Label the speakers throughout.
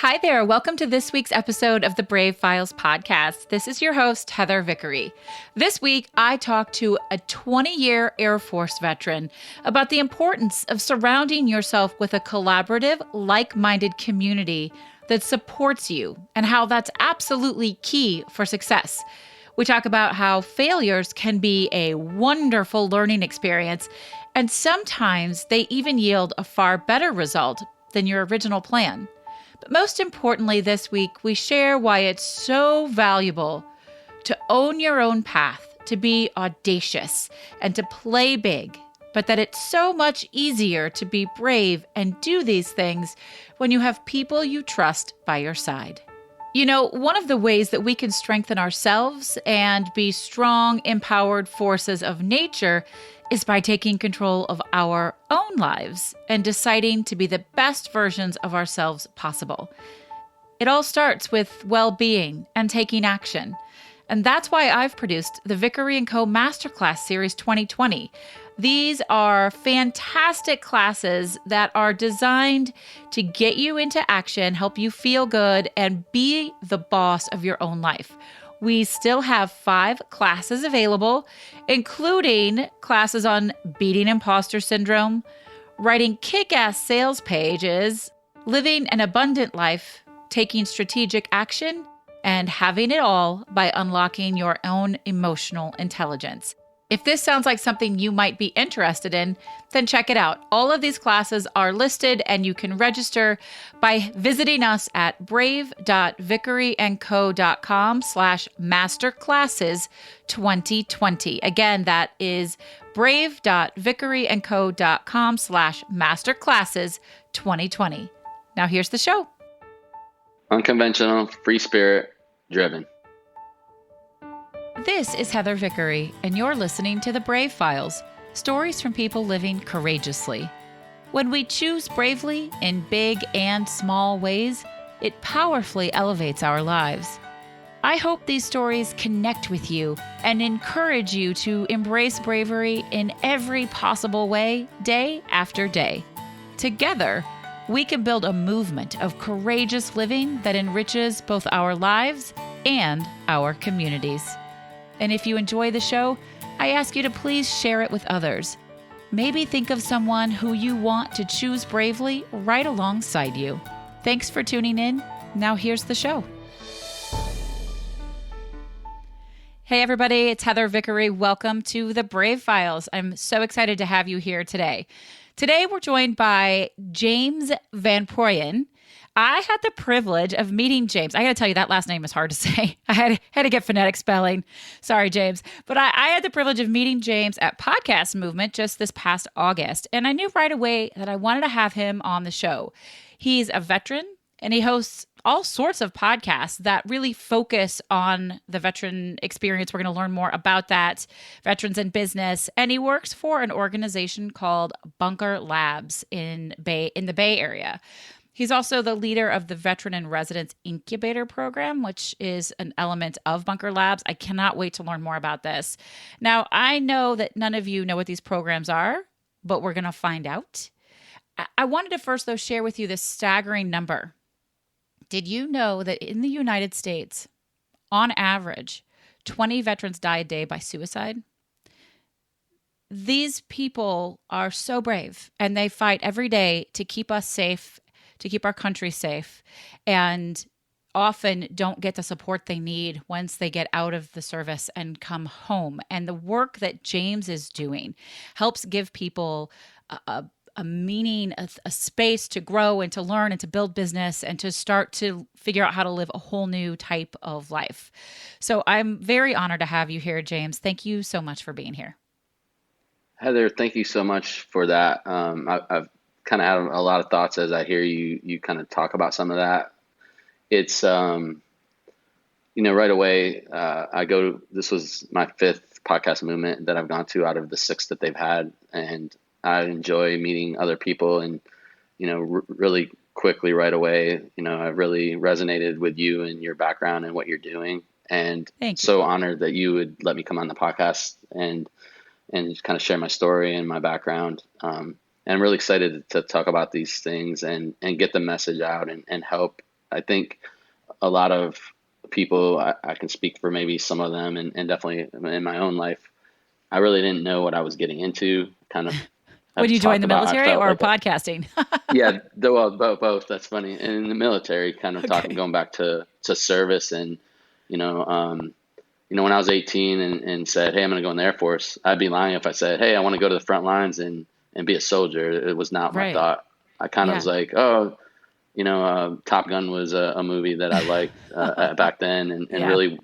Speaker 1: Hi there. Welcome to this week's episode of the Brave Files podcast. This is your host, Heather Vickery. This week, I talked to a 20-year Air Force veteran about the importance of surrounding yourself with a collaborative, like-minded community that supports you and how that's absolutely key for success. We talk about how failures can be a wonderful learning experience, and sometimes they even yield a far better result than your original plan. But most importantly, this week, we share why it's so valuable to own your own path, to be audacious, and to play big, but that it's so much easier to be brave and do these things when you have people you trust by your side. You know, one of the ways that we can strengthen ourselves and be strong, empowered forces of nature is by taking control of our own lives and deciding to be the best versions of ourselves possible. It all starts with well-being and taking action. And that's why I've produced the Vickery & Co. Masterclass Series 2020. These are fantastic classes that are designed to get you into action, help you feel good, and be the boss of your own life. We still have 5 classes available, including classes on beating imposter syndrome, writing kick-ass sales pages, living an abundant life, taking strategic action, and having it all by unlocking your own emotional intelligence. If this sounds like something you might be interested in, then check it out. All of these classes are listed and you can register by visiting us at brave.vickeryandco.com/masterclasses2020. Again, that is brave.vickeryandco.com/masterclasses2020. Now here's the show.
Speaker 2: Unconventional, free spirit, driven.
Speaker 1: This is Heather Vickery, and you're listening to The Brave Files, stories from people living courageously. When we choose bravely in big and small ways, it powerfully elevates our lives. I hope these stories connect with you and encourage you to embrace bravery in every possible way, day after day. Together, we can build a movement of courageous living that enriches both our lives and our communities. And if you enjoy the show, I ask you to please share it with others. Maybe think of someone who you want to choose bravely right alongside you. Thanks for tuning in. Now here's the show. Hey everybody, it's Heather Vickery. Welcome to the Brave Files. I'm so excited to have you here today. Today we're joined by James Van-Prooyen. I had the privilege of meeting James. I got to tell you, that last name is hard to say. I had to get phonetic spelling. Sorry, James. But I had the privilege of meeting James at Podcast Movement just this past August. And I knew right away that I wanted to have him on the show. He's a veteran and he hosts all sorts of podcasts that really focus on the veteran experience. We're going to learn more about that, veterans in business. And he works for an organization called Bunker Labs in the Bay Area. He's also the leader of the Veteran in Residence Incubator Program, which is an element of Bunker Labs. I cannot wait to learn more about this. Now, I know that none of you know what these programs are, but we're going to find out. I wanted to first, though, share with you this staggering number. Did you know that in the United States, on average, 20 veterans die a day by suicide? These people are so brave, and they fight every day to keep us safe, to keep our country safe, and often don't get the support they need once they get out of the service and come home. And the work that James is doing helps give people a meaning, a space to grow and to learn and to build business and to start to figure out how to live a whole new type of life. So I'm very honored to have you here, James. Thank you so much for being here.
Speaker 2: Heather, thank you so much for that. I've kind of had a lot of thoughts as I hear you kind of talk about some of that. It's, right away, this was my 5th podcast movement that I've gone to out of the 6 that they've had. And I enjoy meeting other people and, really quickly right away, I really resonated with you and your background and what you're doing. And so honored that you would let me come on the podcast and kind of share my story and my background. And I'm really excited to talk about these things and get the message out and help I think a lot of people, I can speak for maybe some of them, and definitely in my own life, I really didn't know what I was getting into. Kind of
Speaker 1: When
Speaker 2: have
Speaker 1: you joined
Speaker 2: talked
Speaker 1: the
Speaker 2: about, I
Speaker 1: military
Speaker 2: felt
Speaker 1: or
Speaker 2: like,
Speaker 1: podcasting?
Speaker 2: yeah, well, both. That's funny. And in the military, kind of talking,
Speaker 1: Okay.
Speaker 2: going back to service, and you know, um, when I was 18 and said, "Hey, I'm going to go in the Air Force," I'd be lying if I said, "Hey, I want to go to the front lines and be a soldier." It was not my
Speaker 1: Right.
Speaker 2: thought. I kind of was
Speaker 1: Yeah.
Speaker 2: like, "Oh, Top Gun was a movie that I liked back then, and
Speaker 1: Yeah.
Speaker 2: really,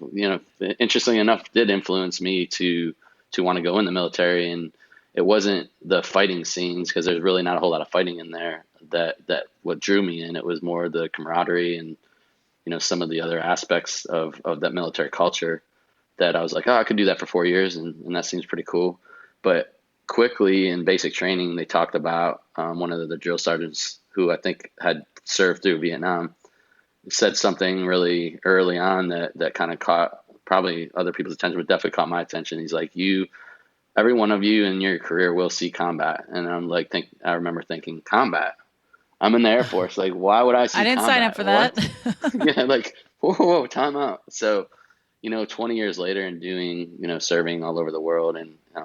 Speaker 2: interestingly enough, did influence me to want to go in the military. And it wasn't the fighting scenes, because there's really not a whole lot of fighting in there, that what drew me in. It was more the camaraderie and some of the other aspects of that military culture, that I was like, oh, I could do that for 4 years, and that seems pretty cool. But quickly in basic training, they talked about one of the drill sergeants, who I think had served through Vietnam, said something really early on that kind of caught probably other people's attention, but definitely caught my attention. He's like, every one of you in your career will see combat. And I'm like, I remember thinking, combat? I'm in the Air Force. Like, why would I
Speaker 1: I
Speaker 2: see
Speaker 1: didn't sign up
Speaker 2: combat?
Speaker 1: for that.
Speaker 2: What? Yeah, like, whoa, time out. So, 20 years later, and doing, serving all over the world, and I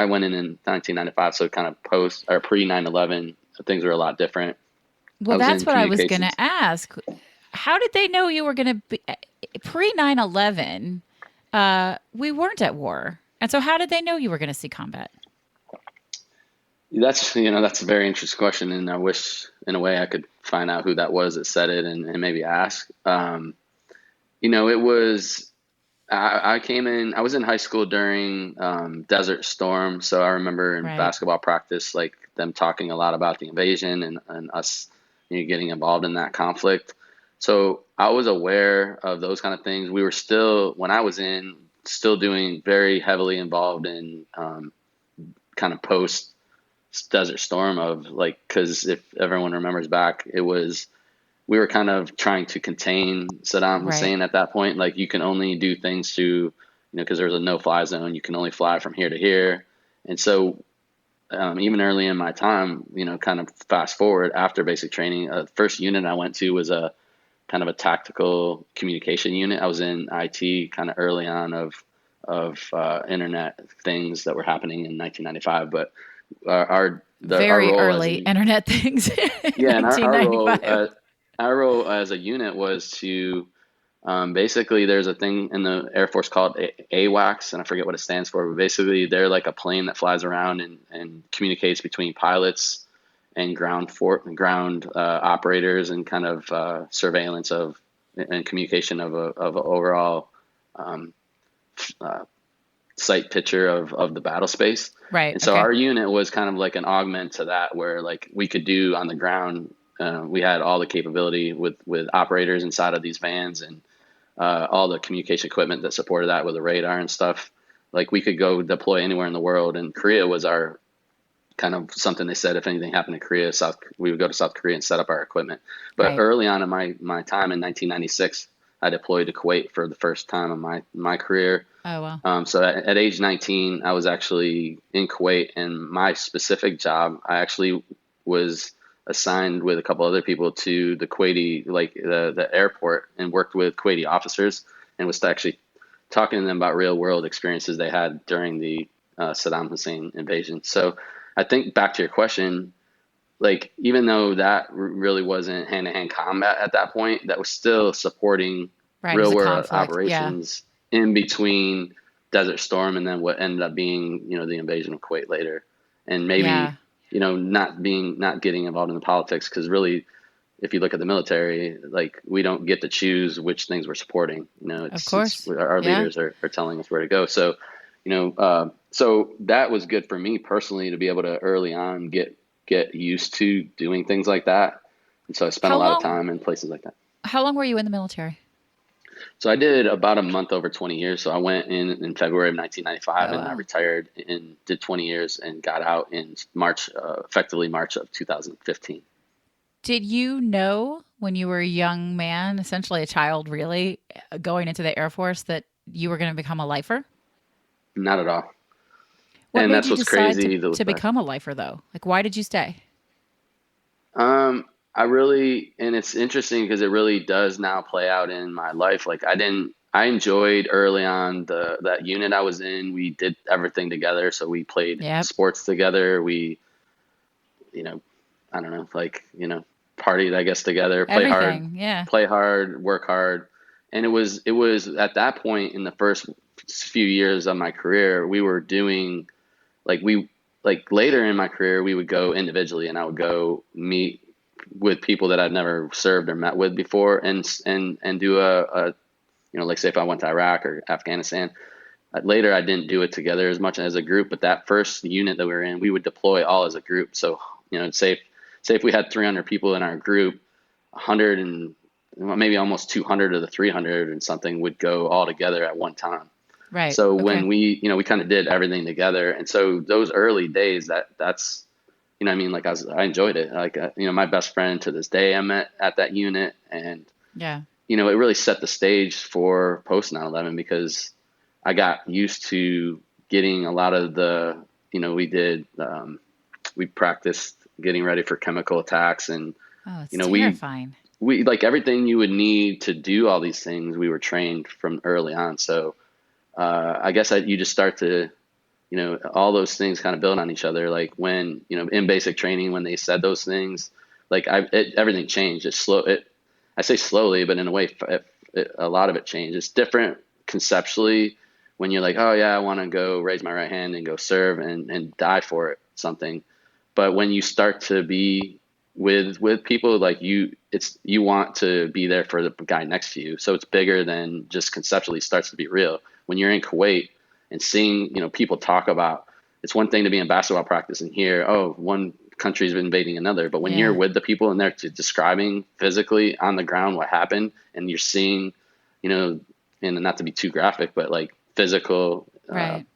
Speaker 2: went in 1995, so kind of post or pre 9/11, things were a lot different. I
Speaker 1: Well,
Speaker 2: was
Speaker 1: that's
Speaker 2: in
Speaker 1: what I was going to
Speaker 2: communications.
Speaker 1: ask. How did they know you were going to be pre 9/11? We weren't at war. And so how did they know you were going to see combat?
Speaker 2: That's a very interesting question, and I wish, in a way, I could find out who that was that said it, and maybe ask. It was. I came in. I was in high school during Desert Storm, so I remember in
Speaker 1: Right.
Speaker 2: basketball practice, like them talking a lot about the invasion, and us, getting involved in that conflict. So I was aware of those kind of things. We were still, when I was in, still doing very heavily involved in kind of post Desert Storm, of like, because if everyone remembers back, we were kind of trying to contain Saddam
Speaker 1: Right.
Speaker 2: Hussein at that point. Like, you can only do things because there was a no-fly zone. You can only fly from here to here. And so even early in my time, kind of fast forward after basic training, first unit I went to was a kind of a tactical communication unit. I was in IT kind of early on of internet things that were happening in 1995. But our
Speaker 1: Very
Speaker 2: role as
Speaker 1: early
Speaker 2: a
Speaker 1: internet things in
Speaker 2: yeah, and our role
Speaker 1: 1995.
Speaker 2: as a unit was to basically, there's a thing in the Air Force called AWACS, and I forget what it stands for, but basically they're like a plane that flies around and communicates between pilots and ground operators, and kind of surveillance of and communication of a overall um, uh, sight picture of the battle space.
Speaker 1: Right.
Speaker 2: And so
Speaker 1: Okay.
Speaker 2: our unit was kind of like an augment to that, where like we could do on the ground. We had all the capability with operators inside of these vans, and all the communication equipment that supported that, with the radar and stuff. Like, we could go deploy anywhere in the world, and Korea was our kind of something. They said if anything happened in Korea, we would go to South Korea and set up our equipment. But
Speaker 1: Right.
Speaker 2: early on in my time in 1996, I deployed to Kuwait for the first time in my career.
Speaker 1: Oh, well.
Speaker 2: So at age 19, I was actually in Kuwait, and my specific job, I actually was assigned with a couple other people to the Kuwaiti, like the airport, and worked with Kuwaiti officers, and was actually talking to them about real world experiences they had during the Saddam Hussein invasion. So I think, back to your question, like, even though that really wasn't hand to hand combat at that point, that was still supporting
Speaker 1: Right. It was
Speaker 2: real
Speaker 1: a
Speaker 2: world
Speaker 1: conflict. Yeah.
Speaker 2: operations in between Desert Storm and then what ended up being, the invasion of Kuwait later. And maybe,
Speaker 1: Yeah.
Speaker 2: not getting involved in the politics, because really, if you look at the military, like, we don't get to choose which things we're supporting.
Speaker 1: Of
Speaker 2: It's
Speaker 1: course.
Speaker 2: our
Speaker 1: Yeah.
Speaker 2: leaders are telling us where to go. So, so that was good for me personally, to be able to early on get used to doing things like that. And so I spent a
Speaker 1: How
Speaker 2: lot of
Speaker 1: long
Speaker 2: time in places like that.
Speaker 1: how long were you in the military?
Speaker 2: So I did about a month over 20 years. So I went in February of 1995,
Speaker 1: Oh,
Speaker 2: and I
Speaker 1: wow.
Speaker 2: retired and did 20 years, and got out in March, effectively March of 2015.
Speaker 1: Did you know when you were a young man, essentially a child, really, going into the Air Force, that you were going to become a lifer?
Speaker 2: Not at all.
Speaker 1: What
Speaker 2: And
Speaker 1: made
Speaker 2: that's
Speaker 1: you
Speaker 2: what's
Speaker 1: decide
Speaker 2: crazy to
Speaker 1: to
Speaker 2: look back.
Speaker 1: become a lifer, though? Like, why did you stay?
Speaker 2: and it's interesting because it really does now play out in my life. Like I enjoyed early on that unit I was in. We did everything together. So we played
Speaker 1: Yep.
Speaker 2: sports together. We, you know, I don't know, like, partied, I guess, together,
Speaker 1: Everything. Yeah.
Speaker 2: play hard, work hard. And it was at that point in the first few years of my career, we were doing like later in my career, we would go individually and I would go meet with people that I'd never served or met with before and do like say if I went to Iraq or Afghanistan. Later, I didn't do it together as much as a group, but that first unit that we were in, we would deploy all as a group. So, say if we had 300 people in our group, 100 and maybe almost 200 of the 300 and something would go all together at one time.
Speaker 1: Right.
Speaker 2: So
Speaker 1: Okay.
Speaker 2: when we kind of did everything together. And so those early days that's, like I enjoyed it. Like, my best friend to this day I met at that unit, and,
Speaker 1: Yeah.
Speaker 2: it really set the stage for post 9/11 because I got used to getting a lot of we practiced getting ready for chemical attacks, and,
Speaker 1: Oh, it's
Speaker 2: we
Speaker 1: terrifying.
Speaker 2: like everything you would need to do all these things, we were trained from early on. So, I guess you just start to, all those things kind of build on each other. Like when, in basic training, when they said those things, like everything changed. I say slowly, but in a way, a lot of it changed. It's different conceptually when you're like, oh yeah, I want to go raise my right hand and go serve and die for it, something. But when you start to be with people, like you want to be there for the guy next to you. So it's bigger than just conceptually starts to be real. When you're in Kuwait and seeing, people talk about, it's one thing to be in basketball practice and hear, oh, one country's invading another. But when you're with the people and they're describing physically on the ground what happened, and you're seeing, and not to be too graphic, but like physical
Speaker 1: Right.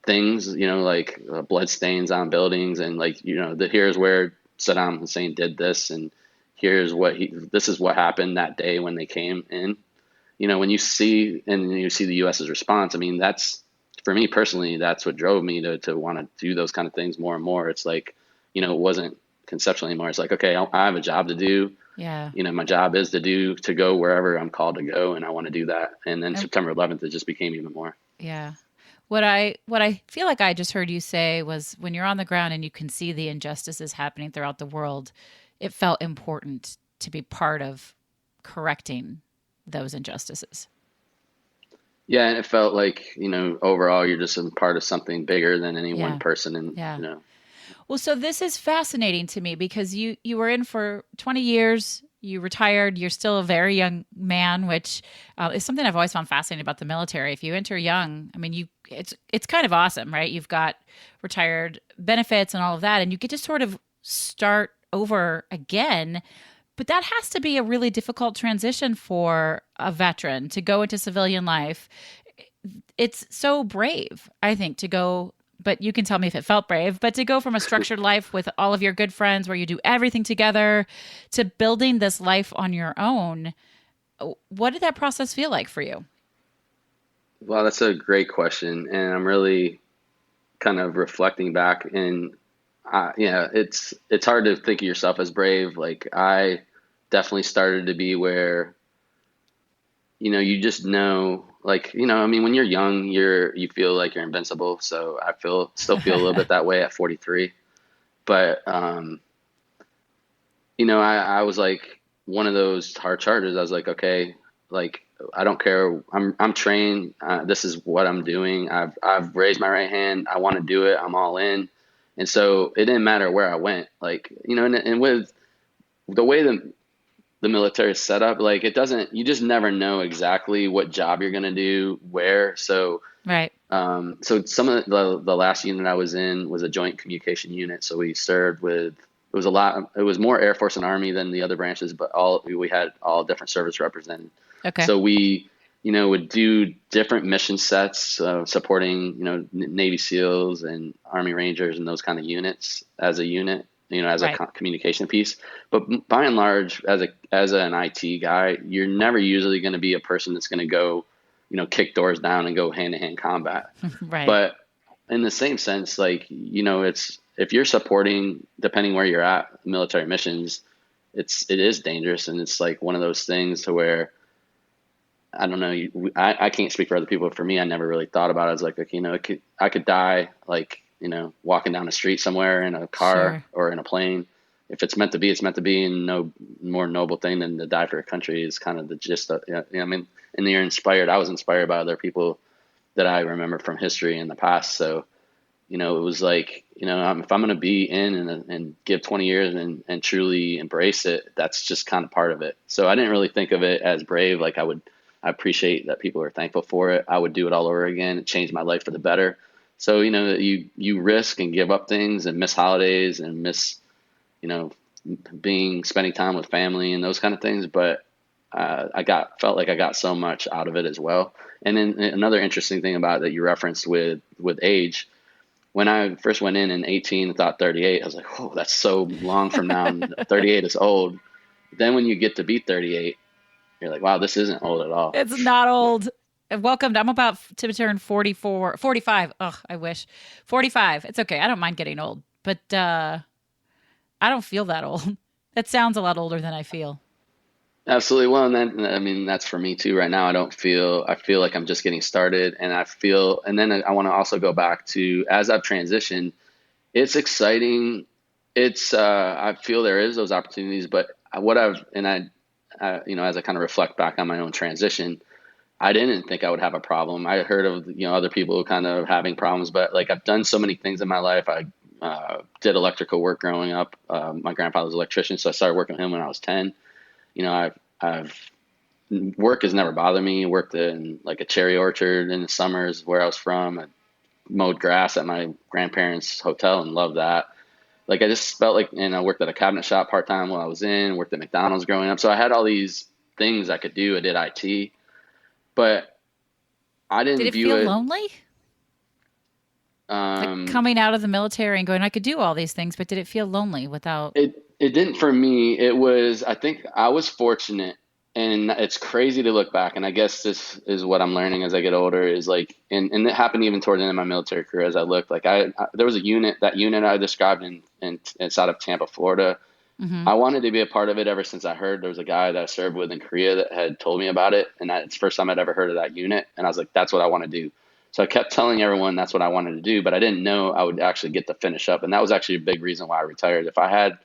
Speaker 2: things, like blood stains on buildings, and like, here's where Saddam Hussein did this, and this is what happened that day when they came in. When you see the US's response, I mean, that's, for me personally, that's what drove me to want to do those kind of things more and more. It's like, it wasn't conceptual anymore. It's like, okay, I have a job to do.
Speaker 1: Yeah.
Speaker 2: My job is to go wherever I'm called to go, and I want to do that. And then September 11th, it just became even more.
Speaker 1: Yeah. What I feel like I just heard you say was when you're on the ground and you can see the injustices happening throughout the world, it felt important to be part of correcting those injustices.
Speaker 2: Yeah, and it felt like, overall you're just a part of something bigger than any one person. And,
Speaker 1: Yeah. Well, so this is fascinating to me because you were in for 20 years, you retired, you're still a very young man, which is something I've always found fascinating about the military. If you enter young, I mean, it's kind of awesome, right? You've got retired benefits and all of that, and you get to sort of start over again. But that has to be a really difficult transition for a veteran to go into civilian life. It's so brave, I think, to go, but you can tell me if it felt brave, but to go from a structured life with all of your good friends where you do everything together to building this life on your own. What did that process feel like for you?
Speaker 2: Well, that's a great question. And I'm really kind of reflecting back, and it's hard to think of yourself as brave. Like I definitely started to be where, you just know, like, I mean, when you're young, you feel like you're invincible. So I still feel a little bit that way at 43. But, I was like one of those hard chargers. I was like, okay, like, I don't care. I'm trained. This is what I'm doing. I've raised my right hand. I want to do it. I'm all in. And so it didn't matter where I went, like, and with the way the military is set up, like you just never know exactly what job you're going to do where. So,
Speaker 1: Right.
Speaker 2: So some of the last unit I was in was a joint communication unit. So we served with, it was more Air Force and Army than the other branches, but we had all different service represented.
Speaker 1: Okay.
Speaker 2: So we, would do different mission sets, supporting, Navy SEALs and Army Rangers and those kind of units as a unit, as
Speaker 1: Right.
Speaker 2: a communication piece. But by and large, as an IT guy, you're never usually going to be a person that's going to go, kick doors down and go hand-to-hand combat.
Speaker 1: Right.
Speaker 2: But in the same sense, like, if you're supporting, depending where you're at, military missions, it is dangerous, and it's like one of those things to where I don't know. I can't speak for other people. But for me, I never really thought about it. I was like, I could die like, walking down the street somewhere in a car
Speaker 1: Sure.
Speaker 2: or in a plane. If it's meant to be, it's meant to be. And no more noble thing than to die for a country is kind of the gist of, I mean, and you're inspired. I was inspired by other people that I remember from history in the past. So, it was like, if I'm going to be in and give 20 years and truly embrace it, that's just kind of part of it. So I didn't really think of it as brave. Like I appreciate that people are thankful for it. I would do it all over again. It changed my life for the better. So, you risk and give up things and miss holidays and miss, you know, spending time with family and those kind of things. But felt like I got so much out of it as well. And then another interesting thing about that you referenced with age, when I first went in 18 and thought 38, I was like, oh, that's so long from now. And 38 is old. Then when you get to be 38, you're like, wow, this isn't old at all.
Speaker 1: It's not old. Welcome. I'm about to turn 44, 45. Ugh, I wish. 45. It's okay. I don't mind getting old, but I don't feel that old. That sounds a lot older than I feel.
Speaker 2: Absolutely. Well, and then, I mean, that's for me too. Right now, I feel like I'm just getting started, and then I want to also go back to, as I've transitioned, it's exciting. I feel there is those opportunities, but as I kind of reflect back on my own transition, I didn't think I would have a problem. I heard of, other people kind of having problems, but like I've done so many things in my life. I did electrical work growing up. My grandfather was an electrician, so I started working with him when I was 10. I've work has never bothered me. Worked in like a cherry orchard in the summers where I was from. I mowed grass at my grandparents' hotel and loved that. Like I just felt like, and I worked at a cabinet shop part time while I was worked at McDonald's growing up. So I had all these things I could do. I did IT, but I
Speaker 1: Did
Speaker 2: didn't
Speaker 1: it
Speaker 2: view
Speaker 1: feel
Speaker 2: it.
Speaker 1: lonely? Like
Speaker 2: Um,
Speaker 1: coming out of the military and going, I could do all these things, but did it feel lonely without?
Speaker 2: it didn't for me. I think I was fortunate, and it's crazy to look back. And I guess this is what I'm learning as I get older is like, and it happened even toward the end of my military career as I looked like there was that unit I described in it's out of Tampa, Florida.
Speaker 1: Hmm.
Speaker 2: I wanted to be a part of it ever since I heard there was a guy that I served with in Korea that had told me about it. And it's the first time I'd ever heard of that unit. And I was like, that's what I want to do. So I kept telling everyone that's what I wanted to do, but I didn't know I would actually get to finish up. And that was actually a big reason why I retired. If I had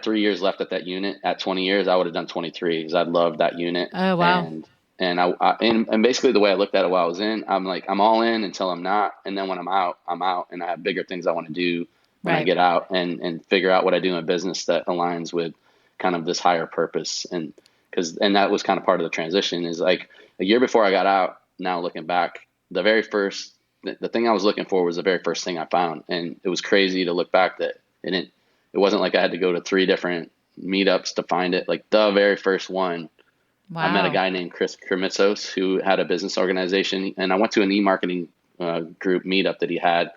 Speaker 2: 3 years left at that unit at 20 years, I would have done 23 because I loved that unit.
Speaker 1: Oh, wow.
Speaker 2: And basically the way I looked at it while I was in, I'm like, I'm all in until I'm not. And then when I'm out, and I have bigger things I want to do when I
Speaker 1: Right.
Speaker 2: get out and figure out what I do in business that aligns with kind of this higher purpose. And that was kind of part of the transition is like a year before I got out, now looking back, the thing I was looking for was the very first thing I found. And it was crazy to look back that it wasn't like I had to go to 3 different meetups to find it. Like the very first one, I met a
Speaker 1: Wow.
Speaker 2: guy named Chris Kermitsos who had a business organization, and I went to an e-marketing group meetup that he had.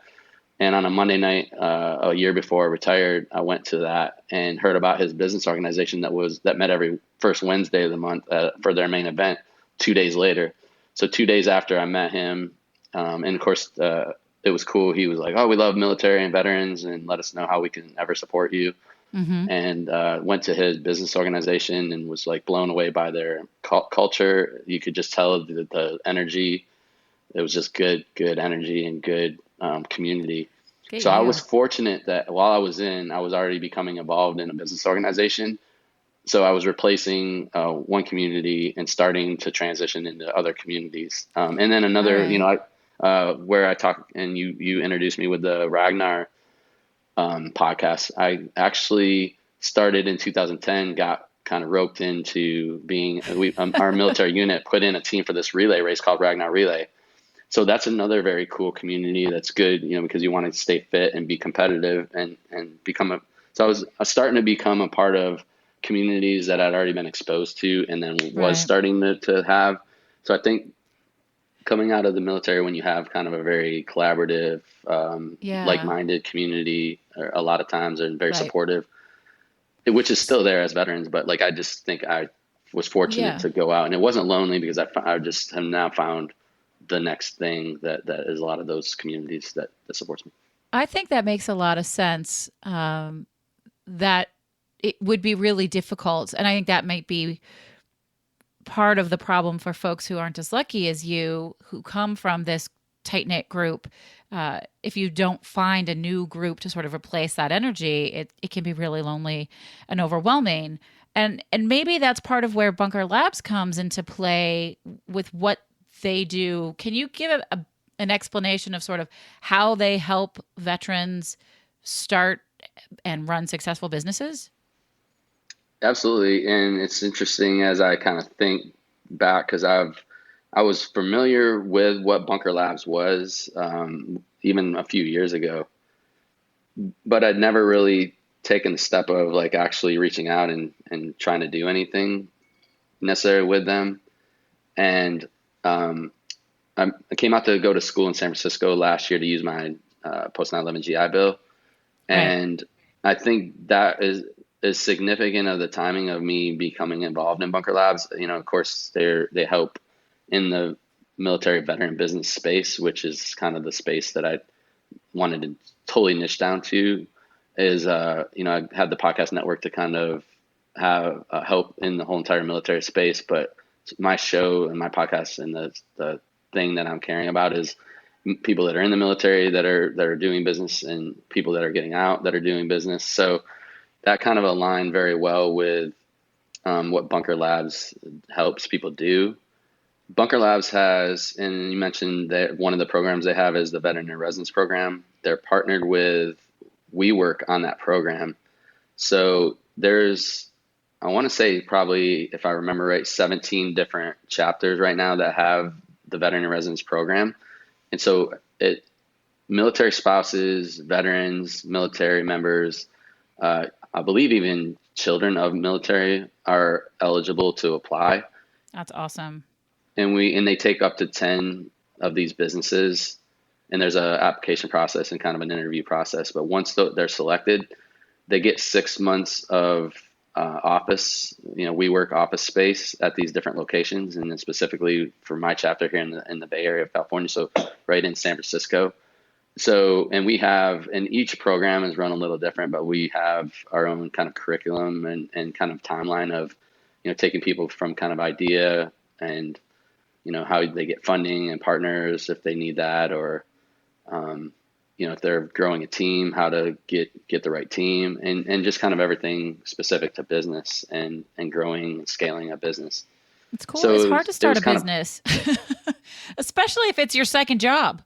Speaker 2: And on a Monday night, a year before I retired, I went to that and heard about his business organization that met every first Wednesday of the month for their main event 2 days later. So 2 days after I met him, and of course, it was cool. He was like, "Oh, we love military and veterans, and let us know how we can ever support you."
Speaker 1: Hmm.
Speaker 2: And went to his business organization and was like blown away by their culture. You could just tell the energy. It was just good energy and good community.
Speaker 1: Get
Speaker 2: So I was
Speaker 1: you.
Speaker 2: fortunate that while I was I was already becoming involved in a business organization. So I was replacing one community and starting to transition into other communities. And then
Speaker 1: All
Speaker 2: another,
Speaker 1: right.
Speaker 2: where I talk and you introduced me with the Ragnar podcast. I actually started in 2010, got kind of roped into our military unit put in a team for this relay race called Ragnar Relay. So that's another very cool community that's good, because you want to stay fit and be competitive and so I was starting to become a part of communities that I'd already been exposed to and then was
Speaker 1: Right.
Speaker 2: starting to have. So I think coming out of the military when you have kind of a very collaborative,
Speaker 1: Yeah.
Speaker 2: like-minded community, a lot of times and very
Speaker 1: Right.
Speaker 2: supportive, which is still there as veterans, but like I just think I was fortunate
Speaker 1: Yeah.
Speaker 2: to go out and it wasn't lonely because I just have now found the next thing that is a lot of those communities that supports me.
Speaker 1: I think that makes a lot of sense. That it would be really difficult. And I think that might be part of the problem for folks who aren't as lucky as you, who come from this tight knit group. If you don't find a new group to sort of replace that energy, it can be really lonely and overwhelming. And maybe that's part of where Bunker Labs comes into play with what they do. Can you give an explanation of sort of how they help veterans start and run successful businesses?
Speaker 2: Absolutely. And it's interesting as I kind of think back because I was familiar with what Bunker Labs was even a few years ago, but I'd never really taken the step of like actually reaching out and trying to do anything necessary with them. And I came out to go to school in San Francisco last year to use my post 9/11 GI Bill.
Speaker 1: Right.
Speaker 2: And I think that is significant of the timing of me becoming involved in Bunker Labs. You know, of course, they help in the military veteran business space, which is kind of the space that I wanted to totally niche down to. Is you know, I had the podcast network to kind of have help in the whole entire military space, but my show and my podcast and the thing that I'm caring about is people that are in the military that are doing business and people that are getting out that are doing business. So that kind of aligned very well with what Bunker Labs helps people do. Bunker Labs has, and you mentioned that one of the programs they have is the Veteran in Residence program. They're partnered with WeWork on that program. So there's, I want to say probably, if I remember right, 17 different chapters right now that have the Veteran in Residence program. And so military spouses, veterans, military members, I believe even children of military are eligible to apply.
Speaker 1: That's awesome.
Speaker 2: And they take up to 10 of these businesses, and there's a application process and kind of an interview process. But once they're selected, they get 6 months of office, you know, WeWork office space at these different locations, and then specifically for my chapter here in the Bay Area of California, so right in San Francisco. So, and each program is run a little different, but we have our own kind of curriculum and kind of timeline of, you know, taking people from kind of idea and, you know, how they get funding and partners if they need that, or, you know, if they're growing a team, how to get the right team, and just kind of everything specific to business and growing and scaling a business.
Speaker 1: It's cool.
Speaker 2: So
Speaker 1: It's hard to start a
Speaker 2: kind
Speaker 1: business, especially if it's your second job.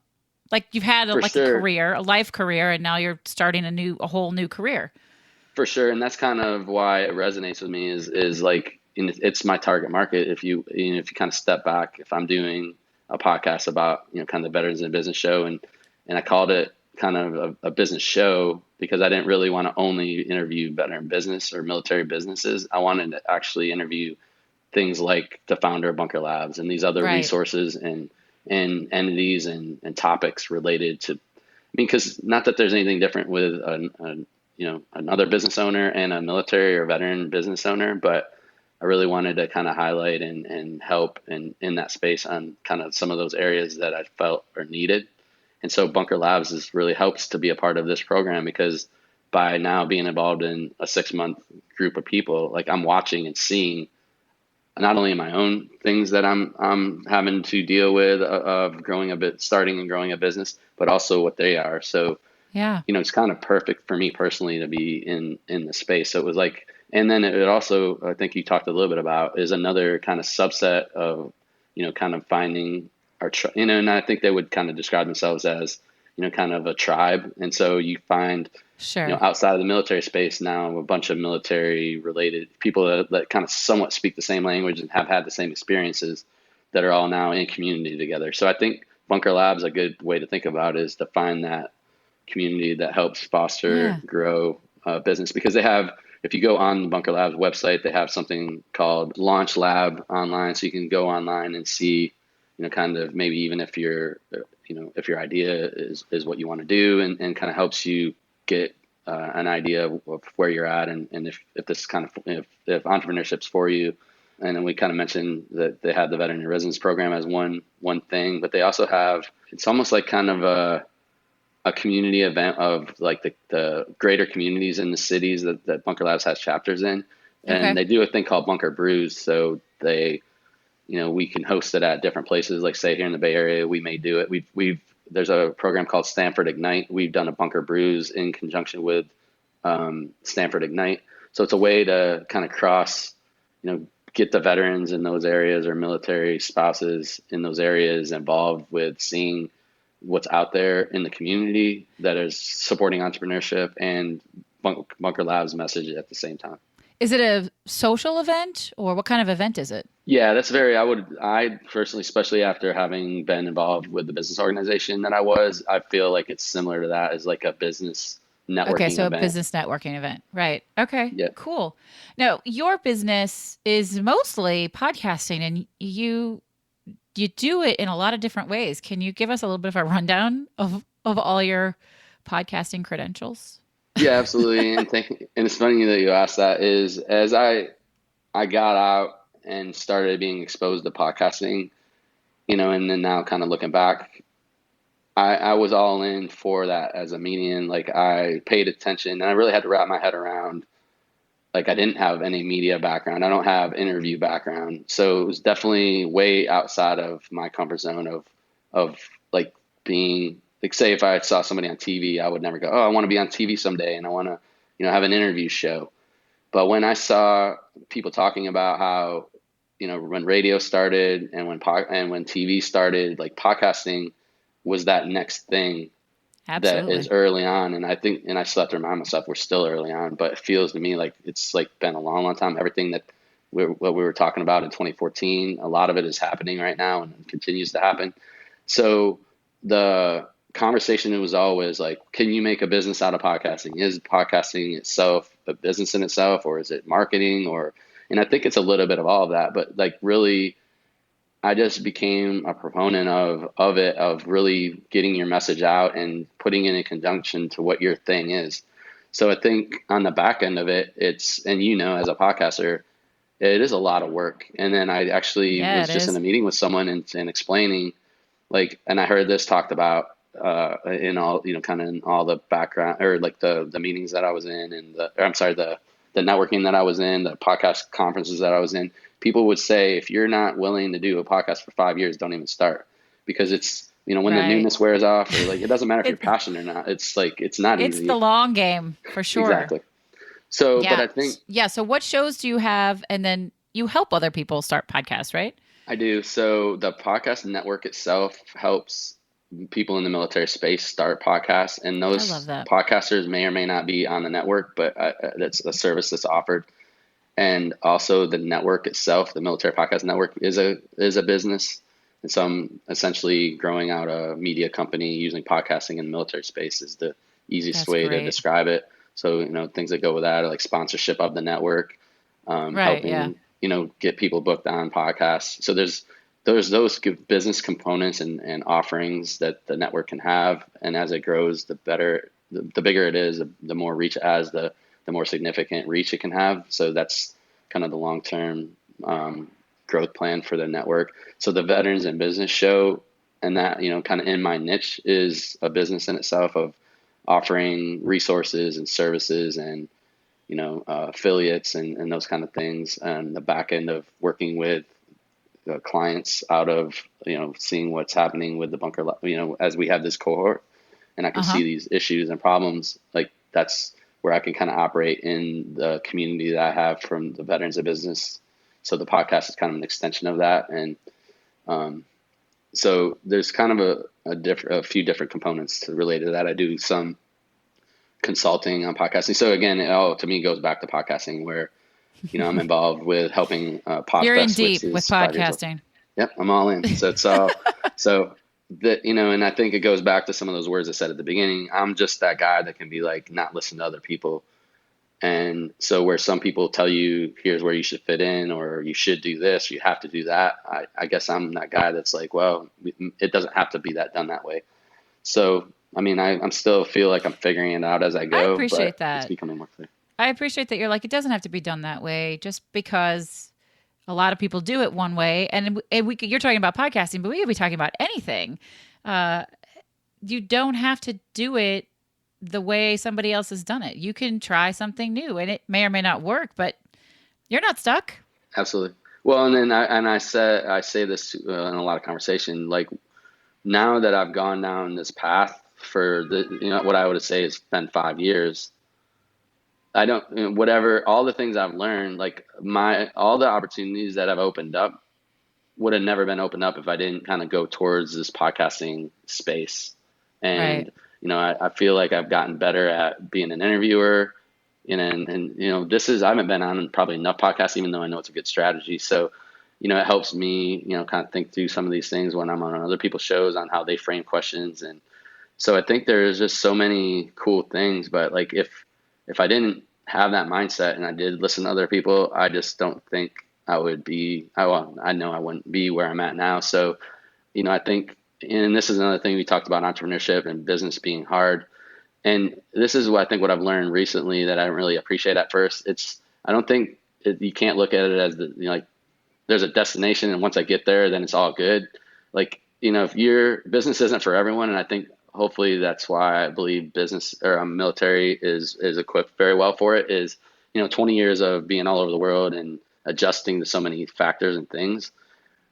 Speaker 1: Like you've had
Speaker 2: for
Speaker 1: a
Speaker 2: sure,
Speaker 1: career, a life career, and now you're starting a whole new career.
Speaker 2: for sure, and that's kind of why it resonates with me is like, and it's my target market. If you kind of step back, if I'm doing a podcast about, you know, kind of the veterans in business show, and I called it kind of a business show because I didn't really want to only interview veteran business or military businesses. I wanted to actually interview things like the founder of Bunker Labs and these other
Speaker 1: Right.
Speaker 2: resources and entities and topics related to, I mean, because not that there's anything different with you know, another business owner and a military or veteran business owner, but I really wanted to kind of highlight and help in that space on kind of some of those areas that I felt are needed. And so Bunker Labs really helps to be a part of this program because by now being involved in a 6-month group of people, like I'm watching and seeing not only my own things that I'm having to deal with of starting and growing a business, but also what they are. So,
Speaker 1: Yeah.
Speaker 2: you know, it's kind of perfect for me personally to be in the space. So it was like, and then it also, I think you talked a little bit about, is another kind of subset of, you know, kind of finding you know, and I think they would kind of describe themselves as, you know, kind of a tribe. And so you find, you know,
Speaker 1: Sure.
Speaker 2: outside of the military space now, a bunch of military related people that kind of somewhat speak the same language and have had the same experiences that are all now in community together. So I think Bunker Labs, a good way to think about is to find that community that helps foster,
Speaker 1: Yeah.
Speaker 2: grow business, because they have, if you go on the Bunker Labs website, they have something called Launch Lab online. So you can go online and see, you know, kind of maybe even if you know, if your idea is what you want to do, and kind of helps you get an idea of where you're at, and if this kind of, if entrepreneurship's for you. And then we kind of mentioned that they had the veteran in residence program as one thing, but they also have, it's almost like kind of a community event of like the greater communities in the cities that Bunker Labs has chapters in. And
Speaker 1: Okay.
Speaker 2: they do a thing called Bunker Brews. So we can host it at different places. Like say here in the Bay Area, we may do it. There's a program called Stanford Ignite. We've done a Bunker Brews in conjunction with Stanford Ignite. So it's a way to kind of cross, get the veterans in those areas or military spouses in those areas involved with seeing what's out there in the community that is supporting entrepreneurship and Bunker Labs message at the same time.
Speaker 1: Is it a social event or what kind of event is it?
Speaker 2: Yeah, I personally, especially after having been involved with the business organization that I feel like it's similar to that as like a business
Speaker 1: Okay,
Speaker 2: networking
Speaker 1: so a
Speaker 2: event.
Speaker 1: business networking event. Right. Okay,
Speaker 2: Yeah.
Speaker 1: cool. Now, your business is mostly podcasting and you do it in a lot of different ways. Can you give us a little bit of a rundown of all your podcasting credentials?
Speaker 2: Yeah, absolutely. And it's funny that you asked that is as I got out and started being exposed to podcasting, and then now kind of looking back, I was all in for that as a medium. Like I paid attention and I really had to wrap my head around, like I didn't have any media background. I don't have interview background. So it was definitely way outside of my comfort zone of like being like, say if I saw somebody on TV, I would never go, oh, I want to be on TV someday. And I want to, have an interview show. But when I saw people talking about how, when radio started and when TV started, like podcasting was that next thing that is
Speaker 1: Absolutely.
Speaker 2: early on. And I still have to remind myself we're still early on, but it feels to me like it's like been a long, long time. Everything that what we were talking about in 2014, a lot of it is happening right now and continues to happen. So the conversation was always like, can you make a business out of podcasting? Is podcasting itself a business in itself, or is it marketing? And I think it's a little bit of all of that, but like really, I just became a proponent of it, of really getting your message out and putting it in conjunction to what your thing is. So I think on the back end of it, and as a podcaster, it is a lot of work. And then I actually
Speaker 1: Yeah,
Speaker 2: was
Speaker 1: it
Speaker 2: just in
Speaker 1: is.
Speaker 2: a meeting with someone and explaining, like, and I heard this talked about in all, kind of in all the background or like the meetings that I was in and the networking that I was in, the podcast conferences that I was in. People would say, if you're not willing to do a podcast for 5 years, don't even start, because it's, when the
Speaker 1: Right.
Speaker 2: newness wears off, or like, it doesn't matter if you're
Speaker 1: It,
Speaker 2: passionate or not. It's like, it's not
Speaker 1: it's the
Speaker 2: easy.
Speaker 1: long game for sure.
Speaker 2: Exactly. So, but
Speaker 1: Yeah.
Speaker 2: I think
Speaker 1: Yeah. So what shows do you have? And then you help other people start podcasts, right?
Speaker 2: I do. So the podcast network itself helps people in the military space start podcasts, and
Speaker 1: I love
Speaker 2: those
Speaker 1: that.
Speaker 2: podcasters may or may not be on the network, but that's a service that's offered. And also the network itself, the military podcast network, is a business. And so I'm essentially growing out a media company using podcasting in the military space is the easiest
Speaker 1: That's
Speaker 2: way to
Speaker 1: great.
Speaker 2: describe it. So, things that go with that are like sponsorship of the network,
Speaker 1: Right. Yeah.
Speaker 2: helping, get people booked on podcasts. So there's those business components and offerings that the network can have. And as it grows, the better, the bigger it is, the more reach it has, the more significant reach it can have. So that's kind of the long-term growth plan for the network. So the Veterans in Business show, and that, kind of in my niche, is a business in itself of offering resources and services and, affiliates and those kind of things. And the back end of working with clients out of, seeing what's happening with the bunker, as we have this cohort and I can
Speaker 1: Uh-huh.
Speaker 2: see these issues and problems, like that's where I can kind of operate in the community that I have from the Veterans of Business. So the podcast is kind of an extension of that. And so there's kind of a few different components related to that. I do some consulting on podcasting. So again, it all to me goes back to podcasting, where I'm involved with helping
Speaker 1: You're in
Speaker 2: Podfest, which
Speaker 1: deep with
Speaker 2: is 5 years old.
Speaker 1: podcasting.
Speaker 2: Yep, I'm all in. So it's all so that and I think it goes back to some of those words I said at the beginning. I'm just that guy that can be like not listen to other people. And so where some people tell you here's where you should fit in, or you should do this, you have to do that. I guess I'm that guy that's like, well, it doesn't have to be done that way. So I mean, I'm still feel like I'm figuring it out as I
Speaker 1: I
Speaker 2: go,
Speaker 1: appreciate
Speaker 2: but it's
Speaker 1: that.
Speaker 2: becoming more clear.
Speaker 1: I appreciate that you're like, it doesn't have to be done that way just because a lot of people do it one way. And you're talking about podcasting, but we could be talking about anything. Uh, you don't have to do it the way somebody else has done it. You can try something new and it may or may not work, but you're not stuck.
Speaker 2: Absolutely. Well, and then I say this in a lot of conversation, like now that I've gone down this path for what I would say has been 5 years. I don't, whatever, all the things I've learned, like all the opportunities that have opened up would have never been opened up if I didn't kind of go towards this podcasting space.
Speaker 1: Right.
Speaker 2: And, I feel like I've gotten better at being an interviewer, I haven't been on probably enough podcasts, even though I know it's a good strategy. So, it helps me, kind of think through some of these things when I'm on other people's shows on how they frame questions. And so I think there's just so many cool things, but like if I didn't have that mindset and I did listen to other people, I just don't think I would be, I know I wouldn't be where I'm at now. So, I think, and this is another thing we talked about, entrepreneurship and business being hard. And this is what I think what I've learned recently that I didn't really appreciate at first. I don't think you can't look at it as like there's a destination and once I get there, then it's all good. Like, if your business isn't for everyone, and I think hopefully that's why I believe business or military is equipped very well for it is, 20 years of being all over the world and adjusting to so many factors and things,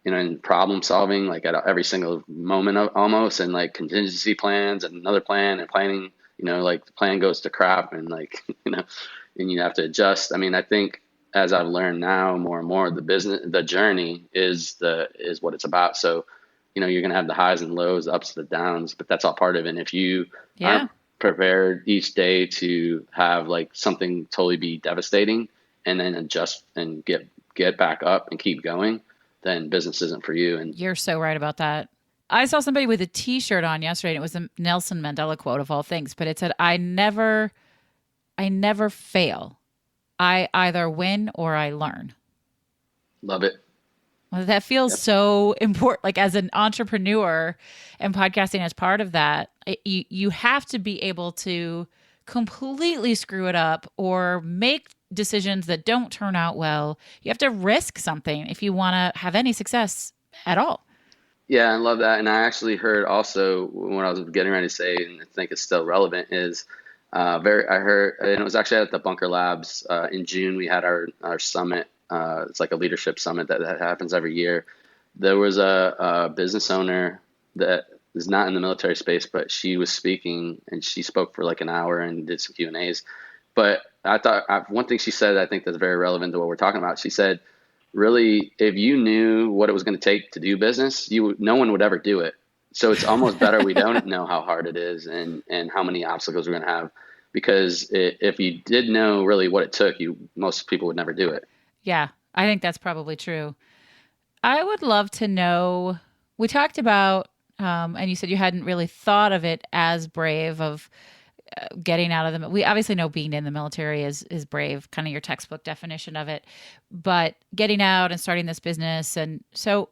Speaker 2: and problem solving, like at every single moment of almost, and like contingency plans and another plan and planning, like the plan goes to crap and like, and you have to adjust. I mean, I think as I've learned now more and more, the journey is what it's about. So, you're going to have the highs and lows, the ups, the downs, but that's all part of it. And if you
Speaker 1: Yeah.
Speaker 2: aren't prepared each day to have like something totally be devastating and then adjust and get back up and keep going, then business isn't for you. And
Speaker 1: You're so right about that. I saw somebody with a t-shirt on yesterday and it was a Nelson Mandela quote of all things, but it said, I never fail. I either win or I learn.
Speaker 2: love it.
Speaker 1: Well, that feels
Speaker 2: Yep.
Speaker 1: so important. Like as an entrepreneur and podcasting as part of that, you have to be able to completely screw it up or make decisions that don't turn out well. You have to risk something if you want to have any success at all.
Speaker 2: Yeah, I love that. And I actually heard also when I was getting ready to say, and I think it's still relevant, is I heard, and it was actually at the Bunker Labs in June. We had our summit. It's like a leadership summit that happens every year. There was a business owner that is not in the military space, but she was speaking and she spoke for like an hour and did some Q&As. But I thought one thing she said, I think that's very relevant to what we're talking about. She said, really, if you knew what it was going to take to do business, no one would ever do it. So it's almost better we don't know how hard it is and how many obstacles we're going to have, because if you did know really what it took, most people would never do it.
Speaker 1: Yeah, I think that's probably true. I would love to know. We talked about, and you said you hadn't really thought of it as brave of getting out of the. We obviously know being in the military is brave, kind of your textbook definition of it. But getting out and starting this business, and so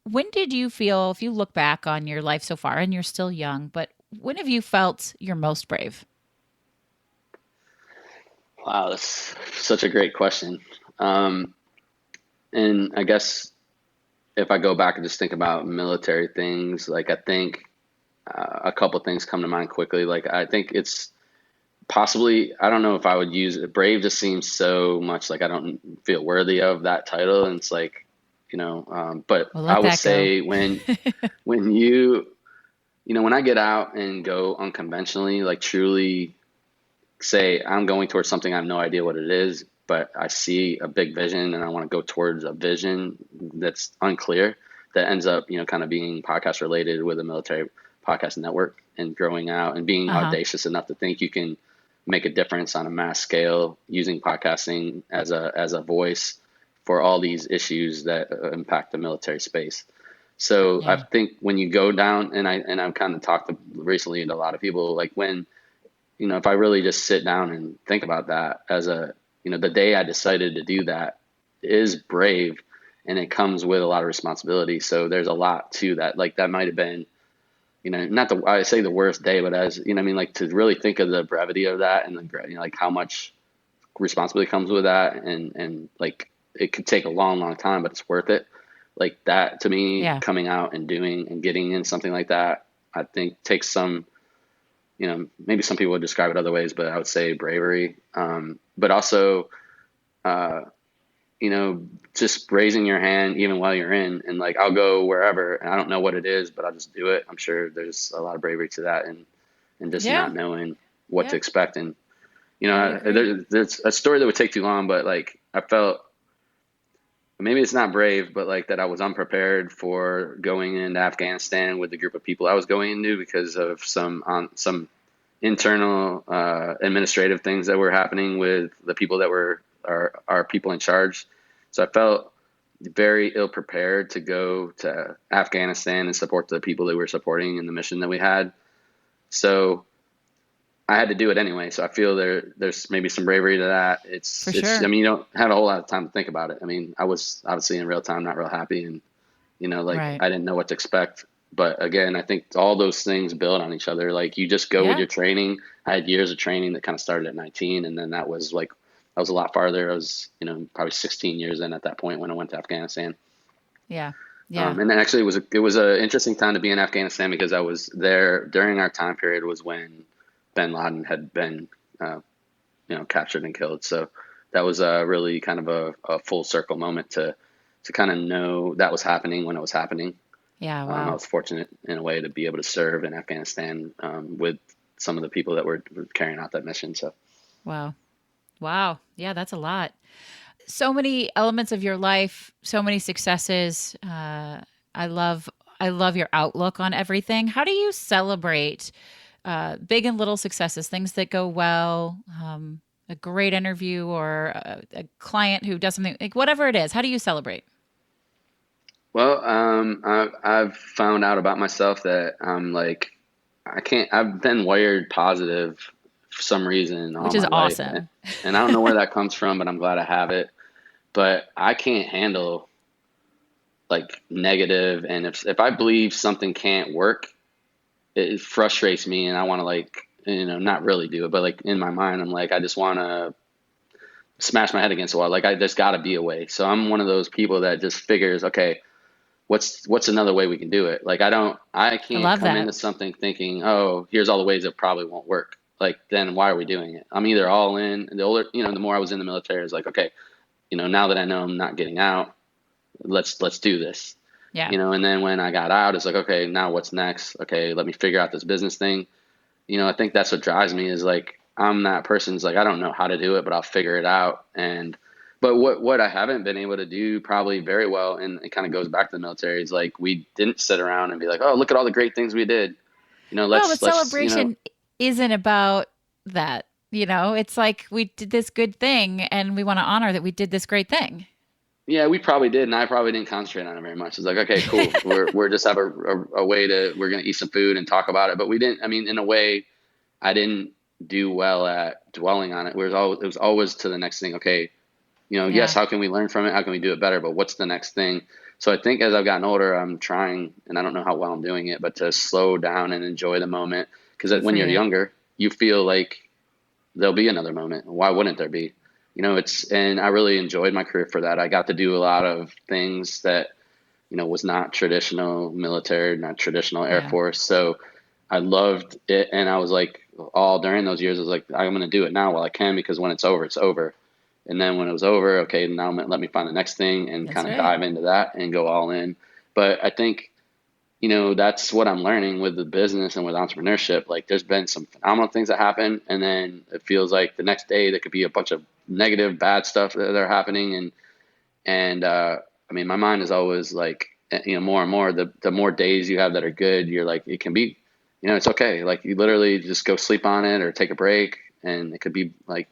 Speaker 1: when did you feel, if you look back on your life so far, and you're still young, but when have you felt your most brave?
Speaker 2: Wow, that's such a great question. Um, and I guess if I go back and just think about military things, like I think a couple things come to mind quickly. Like I think it's possibly, I don't know if I would use it. Brave just seems so much like I don't feel worthy of that title. And it's like, but
Speaker 1: Well,
Speaker 2: I
Speaker 1: let
Speaker 2: would
Speaker 1: that go.
Speaker 2: say when when I get out and go unconventionally, like truly say I'm going towards something, I have no idea what it is, but I see a big vision and I want to go towards a vision that's unclear that ends up, kind of being podcast related with a military podcast network and growing out and being
Speaker 1: Uh huh.
Speaker 2: audacious enough to think you can make a difference on a mass scale using podcasting as a voice for all these issues that impact the military space. So I
Speaker 1: Yeah.
Speaker 2: think when you go down, and I've kind of talked recently to a lot of people, like when, if I really just sit down and think about that the day I decided to do that is brave, and it comes with a lot of responsibility. So there's a lot to that. Like that might have been, not I say the worst day, but as, I mean, like to really think of the brevity of that and like how much responsibility comes with that. And like, it could take a long, long time, but it's worth it. Like that to me,
Speaker 1: Yeah.
Speaker 2: coming out and doing and getting in something like that, I think takes some, maybe some people would describe it other ways, but I would say bravery. But also, uh, just raising your hand even while you're in, and like, I'll go wherever and I don't know what it is, but I'll just do it. I'm sure there's a lot of bravery to that, and just
Speaker 1: Yeah.
Speaker 2: not knowing what to
Speaker 1: Yeah.
Speaker 2: expect. And,
Speaker 1: I agree.
Speaker 2: there's a story that would take too long, but like, I felt maybe it's not brave, but like that I was unprepared for going into Afghanistan with the group of people I was going into because of some internal administrative things that were happening with the people that were our people in charge. So I felt very ill prepared to go to Afghanistan and support the people that we were supporting in the mission that we had. So I had to do it anyway. So I feel there's maybe some bravery to that.
Speaker 1: For
Speaker 2: I
Speaker 1: sure.
Speaker 2: mean, you don't have a whole lot of time to think about it. I mean, I was obviously in real time, not real happy, and like,
Speaker 1: Right.
Speaker 2: I didn't know what to expect. But again, I think all those things build on each other. Like, you just go with
Speaker 1: Yeah.
Speaker 2: your training. I had years of training that kind of started at 19, and then that was a lot farther. I was, probably 16 years in at that point when I went to Afghanistan.
Speaker 1: Yeah. Yeah.
Speaker 2: And then actually it was an interesting time to be in Afghanistan because I was there during our time period was when bin Laden had been, captured and killed. So that was really kind of a full circle moment to kind of know that was happening when it was happening.
Speaker 1: Yeah.
Speaker 2: I
Speaker 1: Wow.
Speaker 2: was fortunate in a way to be able to serve in Afghanistan with some of the people that were carrying out that mission. So
Speaker 1: Wow. Wow. Yeah, that's a lot. So many elements of your life, so many successes. I love I love your outlook on everything. How do you celebrate big and little successes, things that go well, a great interview or a client who does something like whatever it is? How do you celebrate?
Speaker 2: well, I've found out about myself that I'm like, I can't. I've been wired positive for some reason all
Speaker 1: Which is
Speaker 2: my life,
Speaker 1: awesome.
Speaker 2: and I don't know where that comes from, but I'm glad I have it. But I can't handle like negative, and if I believe something can't work, it frustrates me, and I want to, like, not really do it, but like in my mind, I'm like, I just want to smash my head against the wall. Like, there's got to be a way. So I'm one of those people that just figures, okay, what's another way we can do it? Like, I
Speaker 1: I
Speaker 2: can't
Speaker 1: love
Speaker 2: come
Speaker 1: that.
Speaker 2: into something thinking, oh, here's all the ways it probably won't work. Like, then why are we doing it? I'm either all in. And the older, the more I was in the military, it's like, okay, now that I know I'm not getting out, let's do this.
Speaker 1: Yeah.
Speaker 2: And then when I got out, it's like, okay, now what's next? Okay, let me figure out this business thing. I think that's what drives me is like, I'm that person's like, I don't know how to do it, but I'll figure it out. But what I haven't been able to do probably very well, and it kind of goes back to the military, is like, we didn't sit around and be like, oh, look at all the great things we did.
Speaker 1: Well, but
Speaker 2: Let's
Speaker 1: celebration isn't about that. It's like we did this good thing and we want to honor that we did this great thing.
Speaker 2: yeah, we probably did, and I probably didn't concentrate on it very much. It's like, okay, cool, we're just have a way to, we're gonna eat some food and talk about it, but we didn't. I mean, in a way, I didn't do well at dwelling on it. It was always to the next thing. Okay, yes,
Speaker 1: Yeah.
Speaker 2: how can we learn from it? How can we do it better? But what's the next thing? So I think as I've gotten older, I'm trying, and I don't know how well I'm doing it, but to slow down and enjoy the moment. Because
Speaker 1: Good for
Speaker 2: when you're
Speaker 1: you.
Speaker 2: younger, you feel like there'll be another moment. Why wouldn't there be? And I really enjoyed my career for that. I got to do a lot of things that, was not traditional military, not traditional Air
Speaker 1: Yeah.
Speaker 2: Force. So I loved it. And I was like, all during those years, I was like, I'm going to do it now while I can, because when it's over, it's over. And then when it was over, okay, now let me find the next thing and
Speaker 1: That's
Speaker 2: kind of
Speaker 1: right.
Speaker 2: dive into that and go all in. But I think, that's what I'm learning with the business and with entrepreneurship. Like, there's been some phenomenal things that happen, and then it feels like the next day there could be a bunch of negative, bad stuff that are happening. And I mean, my mind is always like, more and more, the more days you have that are good, you're like, it can be, it's okay. Like, you literally just go sleep on it or take a break, and it could be like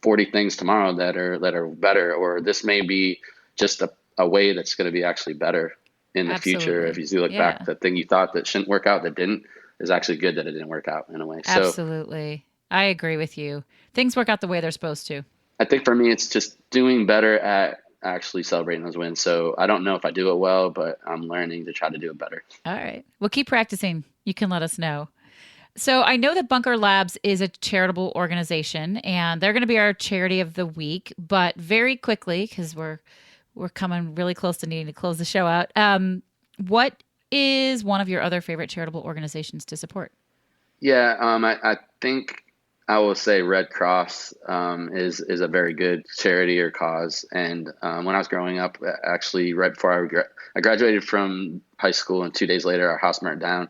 Speaker 2: 40 things tomorrow that are better, or this may be just a way that's going to be actually better in the future. If
Speaker 1: Absolutely.
Speaker 2: you do look back,
Speaker 1: Yeah.
Speaker 2: the thing you thought that shouldn't work out, that didn't, is actually good that it didn't work out in a way. So
Speaker 1: Absolutely. I agree with you. Things work out the way they're supposed to.
Speaker 2: I think for me, it's just doing better at actually celebrating those wins. So I don't know if I do it well, but I'm learning to try to do it better.
Speaker 1: All right. Well, keep practicing. You can let us know. So I know that Bunker Labs is a charitable organization, and they're going to be our charity of the week. But very quickly, because we're coming really close to needing to close the show out. What is one of your other favorite charitable organizations to support?
Speaker 2: Yeah, I think I will say Red Cross is a very good charity or cause. And when I was growing up, actually, right before I graduated from high school, and 2 days later, our house burned down.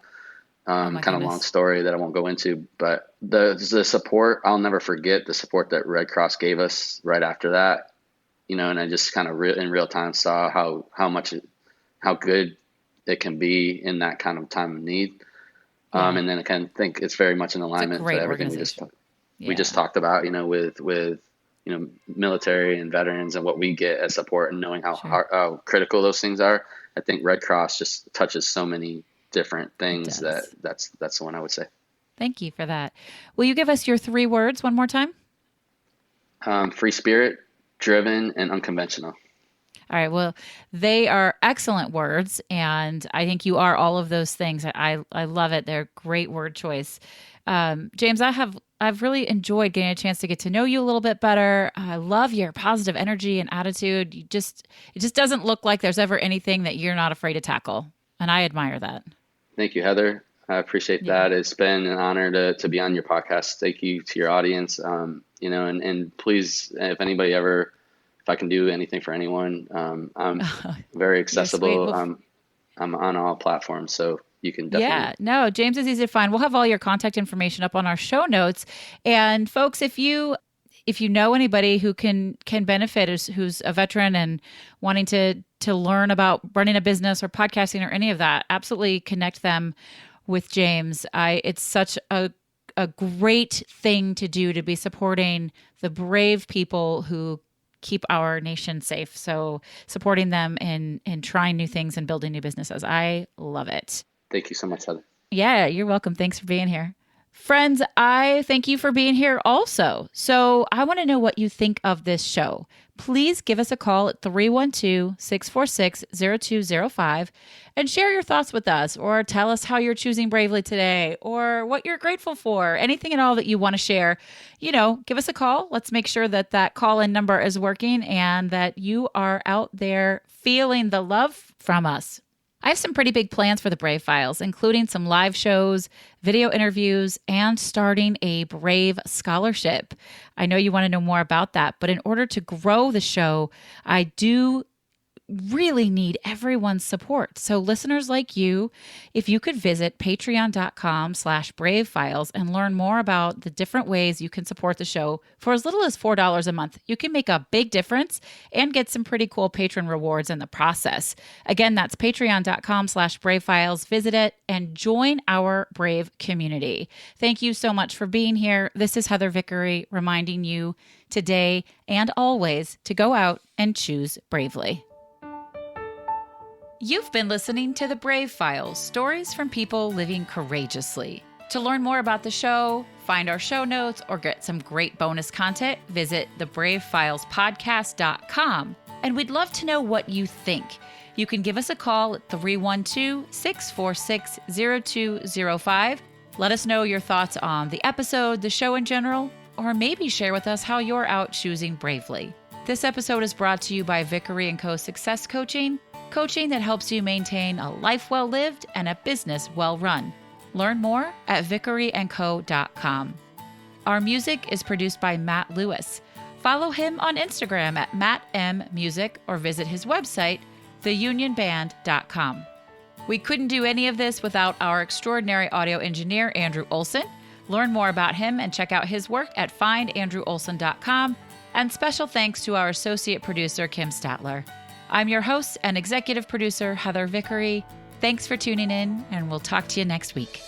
Speaker 1: Oh my
Speaker 2: Kind of long
Speaker 1: goodness.
Speaker 2: story that I won't go into, but the support, I'll never forget the support that Red Cross gave us right after that. And I just kind of in real time saw how good it can be in that kind of time of need.
Speaker 1: Yeah.
Speaker 2: And then I kind of think it's very much in
Speaker 1: It's a
Speaker 2: alignment to
Speaker 1: great
Speaker 2: everything
Speaker 1: organization.
Speaker 2: we just talked about, with military and veterans and what we get as support, and knowing how critical those things are. I think Red Cross just touches so many different things that's the one I would say.
Speaker 1: Thank you for that. Will you give us your 3 words one more time?
Speaker 2: Free spirit, driven, and unconventional.
Speaker 1: All right. Well, they are excellent words, and I think you are all of those things. I love it. They're great word choice. James, I've really enjoyed getting a chance to get to know you a little bit better. I love your positive energy and attitude. It just doesn't look like there's ever anything that you're not afraid to tackle, and I admire that.
Speaker 2: Thank you, Heather. I appreciate that. It's been an honor to be on your podcast. Thank you to your audience. And please, if anybody ever, if I can do anything for anyone, I'm very accessible. I'm on all platforms, so you can definitely.
Speaker 1: Yeah, no, James is easy to find. We'll have all your contact information up on our show notes. And folks, if you know anybody who can benefit, who's a veteran and wanting to learn about running a business or podcasting or any of that, absolutely connect them with James. It's such a great thing to do, to be supporting the brave people who keep our nation safe. So supporting them in trying new things and building new businesses. I love it.
Speaker 2: Thank you so much, Heather.
Speaker 1: Yeah, you're welcome. Thanks for being here. Friends, I thank you for being here also. So I want to know what you think of this show. Please give us a call at 312-646-0205 and share your thoughts with us, or tell us how you're choosing bravely today, or what you're grateful for. Anything at all that you want to share, give us a call. Let's make sure that call-in number is working and that you are out there feeling the love from us. I have some pretty big plans for the Brave Files, including some live shows, video interviews, and starting a Brave Scholarship. I know you want to know more about that, but in order to grow the show, I do really need everyone's support. So listeners like you, if you could visit patreon.com/bravefiles and learn more about the different ways you can support the show for as little as $4 a month, you can make a big difference and get some pretty cool patron rewards in the process. Again, that's patreon.com/bravefiles. Visit it and join our Brave community. Thank you so much for being here. This is Heather Vickery reminding you today and always to go out and choose bravely. You've been listening to The Brave Files, stories from people living courageously. To learn more about the show, find our show notes, or get some great bonus content, visit thebravefilespodcast.com. And we'd love to know what you think. You can give us a call at 312-646-0205. Let us know your thoughts on the episode, the show in general, or maybe share with us how you're out choosing bravely. This episode is brought to you by Vickery & Co. Success Coaching that helps you maintain a life well lived and a business well run. Learn more at vickeryandco.com. Our music is produced by Matt Lewis. Follow him on Instagram at mattmmusic or visit his website, theunionband.com. We couldn't do any of this without our extraordinary audio engineer, Andrew Olson. Learn more about him and check out his work at findandrewolson.com. And special thanks to our associate producer, Kim Statler. I'm your host and executive producer, Heather Vickery. Thanks for tuning in, and we'll talk to you next week.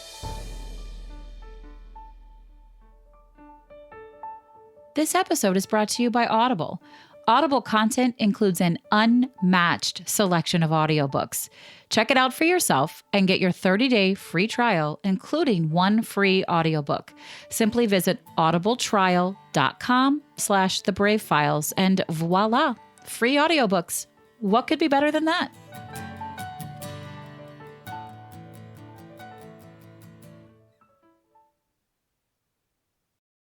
Speaker 1: This episode is brought to you by Audible. Audible content includes an unmatched selection of audiobooks. Check it out for yourself and get your 30-day free trial, including one free audiobook. Simply visit audibletrial.com/thebravefiles and voila, free audiobooks. What could be better than that?